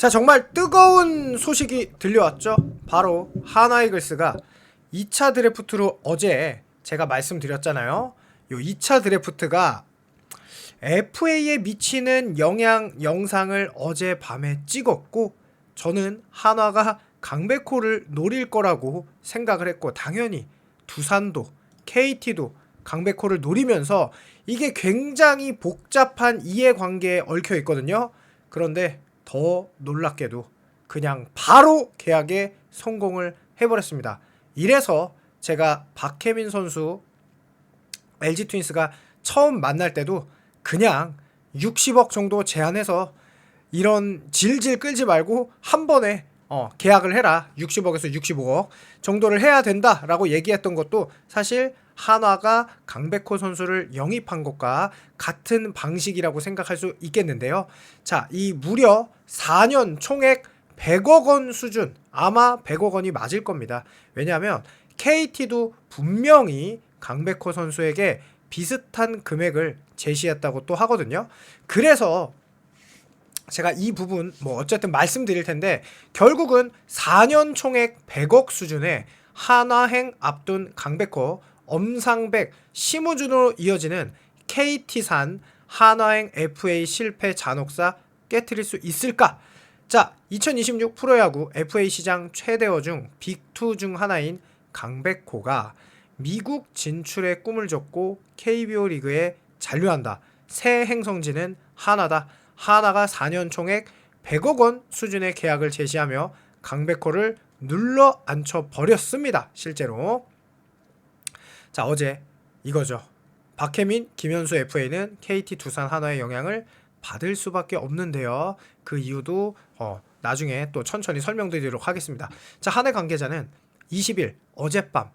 자, 정말 뜨거운 소식이 들려왔죠. 바로 하나이글스가 2차 드래프트로 어제 제가 말씀드렸잖아요. 요 2차 드래프트가 FA에 미치는 영향 영상을 어제 밤에 찍었고, 저는 한화가 강백호를 노릴 거라고 생각을 했고, 당연히 두산도 KT도 강백호를 노리면서 이게 굉장히 복잡한 이해관계에 얽혀 있거든요. 그런데 더 놀랍게도 그냥 바로 계약에 성공을 해버렸습니다. 이래서 제가 박혜민 선수 LG 트윈스가 처음 만날 때도 그냥 60억 정도 제안해서 이런 질질 끌지 말고 한 번에 계약을 해라. 60억에서 65억 정도를 해야 된다라고 얘기했던 것도 사실 한화가 강백호 선수를 영입한 것과 같은 방식이라고 생각할 수 있겠는데요. 자, 이 무려 4년 총액 100억 원 수준, 아마 100억 원이 맞을 겁니다. 왜냐하면 KT도 분명히 강백호 선수에게 비슷한 금액을 제시했다고 또 하거든요. 그래서 제가 이 부분 어쨌든 말씀드릴 텐데, 결국은 4년 총액 100억 수준의 한화행 앞둔 강백호, 엄상백, 심우준으로 이어지는 KT산 한화행 FA 실패 잔혹사 깨트릴 수 있을까? 자, 2026 프로야구 FA 시장 최대어 중 빅2 중 하나인 강백호가 미국 진출의 꿈을 줬고 KBO 리그에 잔류한다. 새 행성지는 한화다. 한화가 4년 총액 100억 원 수준의 계약을 제시하며 강백호를 눌러 앉혀 버렸습니다. 실제로. 자, 어제 이거죠. 박혜민, 김현수 FA는 KT, 두산, 한화의 영향을 받을 수밖에 없는데요. 그 이유도 나중에 또 천천히 설명드리도록 하겠습니다. 자, 한해 관계자는 20일 어젯밤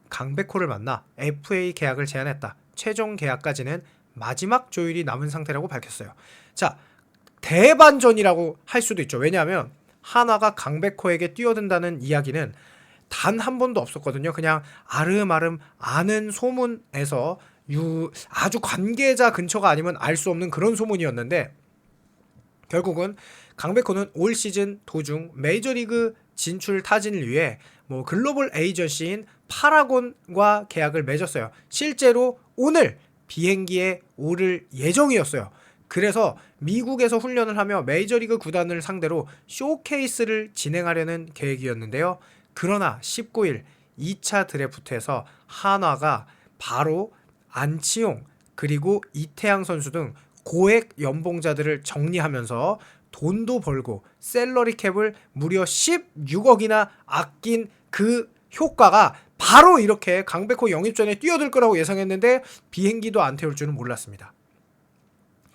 강백호를 만나 FA 계약을 제안했다. 최종 계약까지는 마지막 조율이 남은 상태라고 밝혔어요. 자, 대반전이라고 할 수도 있죠. 왜냐하면 한화가 강백호에게 뛰어든다는 이야기는 단 한 번도 없었거든요. 그냥 아름아름 아는 소문에서 아주 관계자 근처가 아니면 알 수 없는 그런 소문이었는데, 결국은 강백호는 올 시즌 도중 메이저리그 진출 타진을 위해 글로벌 에이전시인 파라곤과 계약을 맺었어요. 실제로 오늘 비행기에 오를 예정이었어요. 그래서 미국에서 훈련을 하며 메이저리그 구단을 상대로 쇼케이스를 진행하려는 계획이었는데요. 그러나 19일 2차 드래프트에서 한화가 바로 안치홍 그리고 이태양 선수 등 고액 연봉자들을 정리하면서 돈도 벌고 셀러리 캡을 무려 16억이나 아낀 그 효과가 바로 이렇게 강백호 영입 전에 뛰어들 거라고 예상했는데 비행기도 안 태울 줄은 몰랐습니다.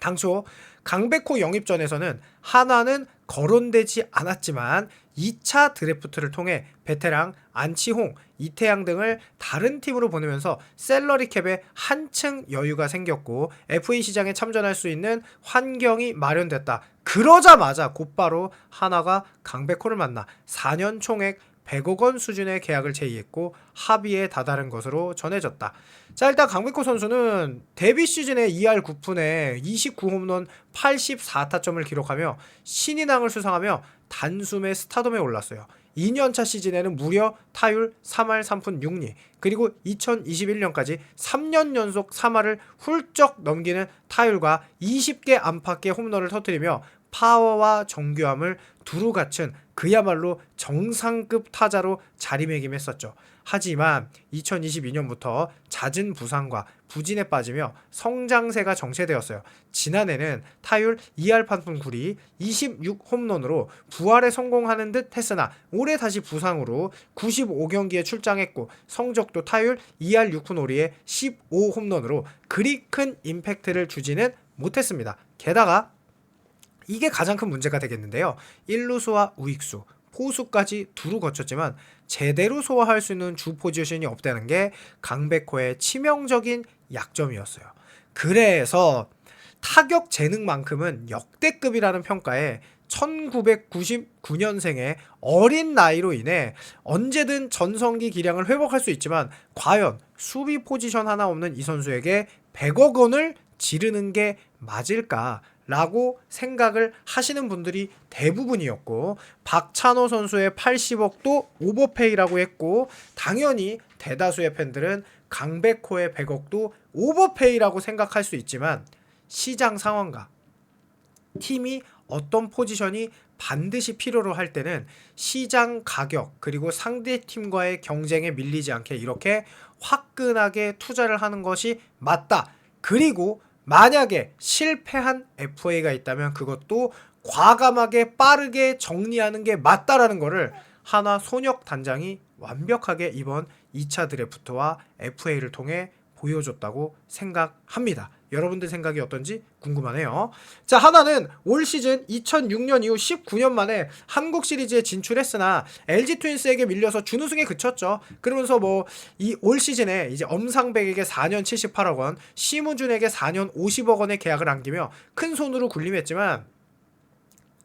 당초 강백호 영입전에서는 한화는 거론되지 않았지만 2차 드래프트를 통해 베테랑 안치홍, 이태양 등을 다른 팀으로 보내면서 셀러리 캡에 한층 여유가 생겼고 FA 시장에 참전할 수 있는 환경이 마련됐다. 그러자마자 곧바로 한화가 강백호를 만나 4년 총액 100억 원 수준의 계약을 제의했고 합의에 다다른 것으로 전해졌다. 자, 일단 강백호 선수는 데뷔 시즌에 2할 9푼에 29홈런 84타점을 기록하며 신인왕을 수상하며 단숨에 스타덤에 올랐어요. 2년차 시즌에는 무려 타율 3할 3푼 6리, 그리고 2021년까지 3년 연속 3할을 훌쩍 넘기는 타율과 20개 안팎의 홈런을 터뜨리며 파워와 정교함을 두루 갖춘 그야말로 정상급 타자로 자리매김했었죠. 하지만 2022년부터 잦은 부상과 부진에 빠지며 성장세가 정체되었어요. 지난해는 타율 2할 8푼 9리 26홈런으로 부활에 성공하는 듯 했으나 올해 다시 부상으로 95경기에 출장했고 성적도 타율 2할 6푼 5리에 15홈런으로 그리 큰 임팩트를 주지는 못했습니다. 게다가 이게 가장 큰 문제가 되겠는데요. 1루수와 우익수, 포수까지 두루 거쳤지만 제대로 소화할 수 있는 주 포지션이 없다는 게 강백호의 치명적인 약점이었어요. 그래서 타격 재능만큼은 역대급이라는 평가에 1999년생의 어린 나이로 인해 언제든 전성기 기량을 회복할 수 있지만 과연 수비 포지션 하나 없는 이 선수에게 100억 원을 지르는 게 맞을까? 라고 생각을 하시는 분들이 대부분이었고, 박찬호 선수의 80억도 오버페이라고 했고, 당연히 대다수의 팬들은 강백호의 100억도 오버페이라고 생각할 수 있지만, 시장 상황과 팀이 어떤 포지션이 반드시 필요로 할 때는 시장 가격 그리고 상대 팀과의 경쟁에 밀리지 않게 이렇게 화끈하게 투자를 하는 것이 맞다. 그리고 만약에 실패한 FA가 있다면 그것도 과감하게 빠르게 정리하는 게 맞다라는 거를 하나 손혁 단장이 완벽하게 이번 2차 드래프트와 FA를 통해 보여줬다고 생각합니다. 여러분들 생각이 어떤지 궁금하네요. 자, 하나는 올 시즌 2006년 이후 19년 만에 한국 시리즈에 진출했으나 LG 트윈스에게 밀려서 준우승에 그쳤죠. 그러면서 뭐 이 올 시즌에 이제 엄상백에게 4년 78억 원, 심우준에게 4년 50억 원의 계약을 안기며 큰 손으로 군림했지만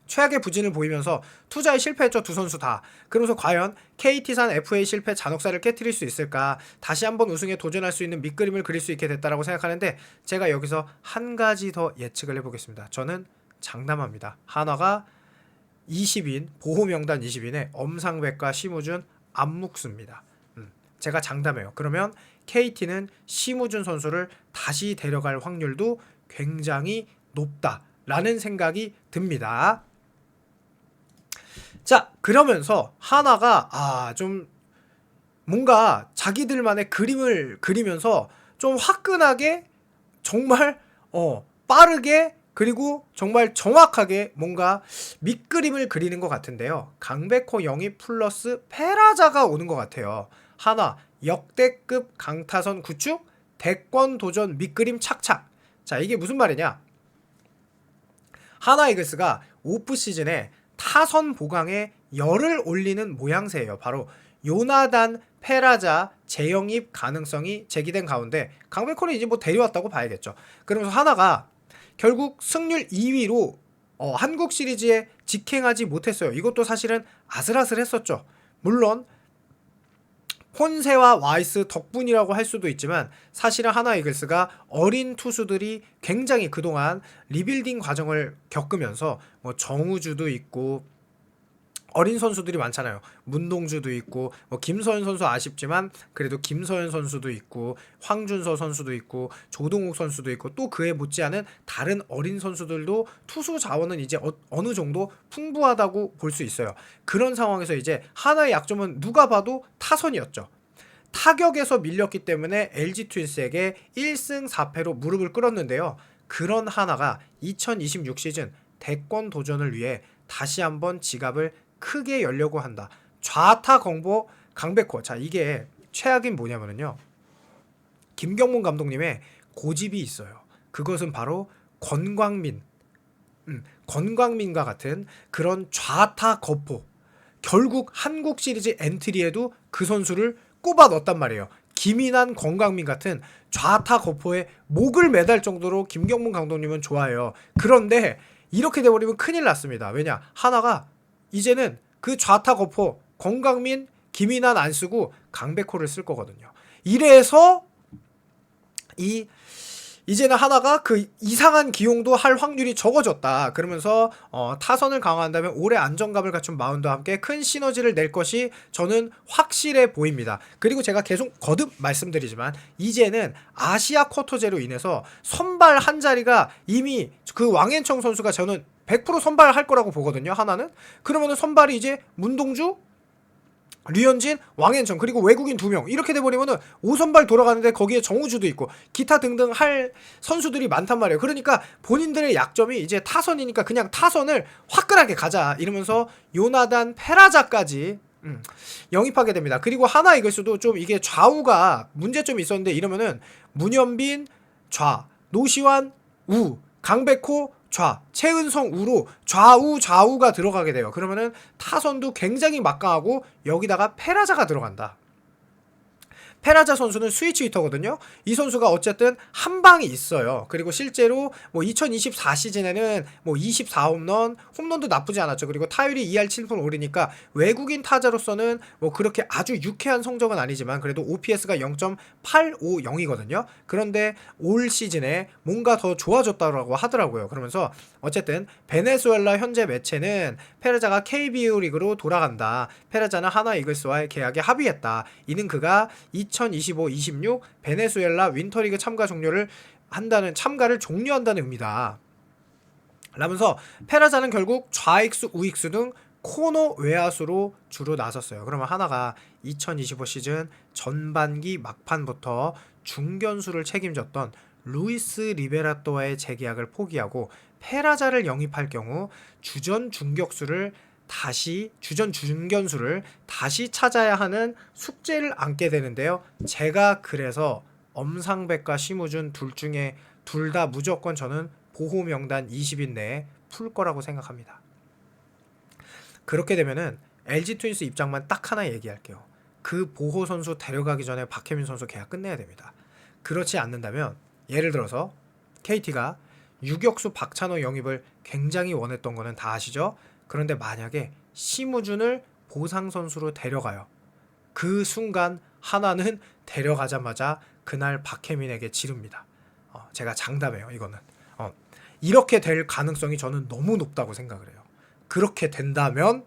최악의 부진을 보이면서 투자에 실패했죠. 두 선수 다. 그러면서 과연 KT산 FA 실패 잔혹사를 깨트릴 수 있을까, 다시 한번 우승에 도전할 수 있는 밑그림을 그릴 수 있게 됐다라고 생각하는데, 제가 여기서 한 가지 더 예측을 해보겠습니다. 저는 장담합니다. 한화가 20인 보호명단 20인에 엄상백과 심우준 안 묵습니다. 제가 장담해요. 그러면 KT는 심우준 선수를 다시 데려갈 확률도 굉장히 높다라는 생각이 듭니다. 자, 그러면서 하나가 좀 뭔가 자기들만의 그림을 그리면서 좀 화끈하게 정말 빠르게 그리고 정말 정확하게 뭔가 밑그림을 그리는 것 같은데요. 강백호 영입 플러스 페라자가 오는 것 같아요. 하나 역대급 강타선 구축 대권 도전 밑그림 착착. 자, 이게 무슨 말이냐? 하나 이글스가 오프 시즌에 타선 보강에 열을 올리는 모양새예요. 바로 요나단 페라자 재영입 가능성이 제기된 가운데 강백호는 이제 뭐 데려왔다고 봐야겠죠. 그러면서 하나가 결국 승률 2위로 한국 시리즈에 직행하지 못했어요. 이것도 사실은 아슬아슬했었죠. 물론 폰세와 와이스 덕분이라고 할 수도 있지만 사실은 하나 이글스가 어린 투수들이 굉장히 그동안 리빌딩 과정을 겪으면서 뭐 정우주도 있고 어린 선수들이 많잖아요. 문동주도 있고 뭐 김서현 선수 아쉽지만 그래도 김서현 선수도 있고 황준서 선수도 있고 조동욱 선수도 있고 또 그에 못지않은 다른 어린 선수들도 투수 자원은 이제 어느 정도 풍부하다고 볼 수 있어요. 그런 상황에서 이제 하나의 약점은 누가 봐도 타선이었죠. 타격에서 밀렸기 때문에 LG 트윈스에게 1승 4패로 무릎을 꿇었는데요. 그런 하나가 2026 시즌 대권 도전을 위해 다시 한번 지갑을 크게 열려고 한다. 좌타 공보 강백호. 자, 이게 최악인 뭐냐면요. 김경문 감독님의 고집이 있어요. 그것은 바로 건광민과 같은 그런 좌타 거포. 결국 한국 시리즈 엔트리에도 그 선수를 꼽아 넣었단 말이에요. 김인환, 건강민 같은 좌타 거포에 목을 매달 정도로 김경문 감독님은 좋아해요. 그런데 이렇게 돼버리면 큰일 났습니다. 왜냐? 하나가 이제는 그 좌타 거포 건강민, 김인환 안 쓰고 강백호를 쓸 거거든요. 이래서 이제는 하나가 그 이상한 기용도 할 확률이 적어졌다. 그러면서 타선을 강화한다면 올해 안정감을 갖춘 마운드와 함께 큰 시너지를 낼 것이 저는 확실해 보입니다. 그리고 제가 계속 거듭 말씀드리지만 이제는 아시아 쿼터제로 인해서 선발 한 자리가 이미 그 왕앤청 선수가 저는 100% 선발할 거라고 보거든요. 하나는. 그러면은 선발이 이제 문동주, 류현진, 왕앤청 그리고 외국인 2명 이렇게 돼버리면은 5선발 돌아가는데 거기에 정우주도 있고 기타 등등 할 선수들이 많단 말이에요. 그러니까 본인들의 약점이 이제 타선이니까 그냥 타선을 화끈하게 가자 이러면서 요나단 페라자까지 영입하게 됩니다. 그리고 하나 이글스도 좀 이게 좌우가 문제점이 있었는데 이러면은 문현빈 좌, 노시환 우, 강백호 좌, 최은성 우로 좌우가 들어가게 돼요. 그러면은 타선도 굉장히 막강하고 여기다가 페라자가 들어간다. 페라자 선수는 스위치 히터거든요. 이 선수가 어쨌든 한 방이 있어요. 그리고 실제로 뭐 2024 시즌에는 뭐 24홈런, 홈런도 나쁘지 않았죠. 그리고 타율이 2할 7푼 오르니까 외국인 타자로서는 뭐 그렇게 아주 유쾌한 성적은 아니지만 그래도 OPS가 0.850이거든요. 그런데 올 시즌에 뭔가 더 좋아졌다고 하더라고요. 그러면서 어쨌든 베네수엘라 현재 매체는 페라자가 KBO 리그로 돌아간다. 페라자는 하나 이글스와의 계약에 합의했다. 이는 그가 2025-26 베네수엘라 윈터리그 참가를 종료한다는 의미다. 라면서 페라자는 결국 좌익수, 우익수 등 코너 외야수로 주로 나섰어요. 그러면 하나가 2025 시즌 전반기 막판부터 중견수를 책임졌던 루이스 리베라토와의 재계약을 포기하고 페라자를 영입할 경우 주전 중견수를 다시 찾아야 하는 숙제를 안게 되는데요. 제가 그래서 엄상백과 심우준 둘 다 무조건 저는 보호 명단 20인 내에 풀 거라고 생각합니다. 그렇게 되면은 LG 트윈스 입장만 딱 하나 얘기할게요. 그 보호 선수 데려가기 전에 박혜민 선수 계약 끝내야 됩니다. 그렇지 않는다면 예를 들어서 KT가 유격수 박찬호 영입을 굉장히 원했던 거는 다 아시죠? 그런데 만약에 심우준을 보상 선수로 데려가요. 그 순간 하나는 데려가자마자 그날 박혜민에게 지릅니다. 제가 장담해요. 이거는 이렇게 될 가능성이 저는 너무 높다고 생각을 해요. 그렇게 된다면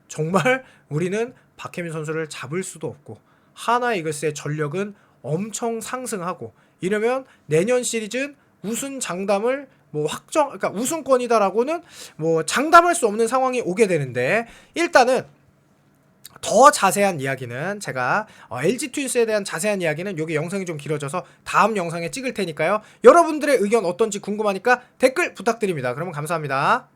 정말 우리는 박혜민 선수를 잡을 수도 없고 하나 이글스의 전력은 엄청 상승하고 이러면 내년 시리즈 우승 장담을 그러니까 우승권이다라고는 장담할 수 없는 상황이 오게 되는데 일단은 더 자세한 이야기는 제가 LG 트윈스에 대한 자세한 이야기는 여기 영상이 좀 길어져서 다음 영상에 찍을 테니까요. 여러분들의 의견 어떤지 궁금하니까 댓글 부탁드립니다. 그러면 감사합니다.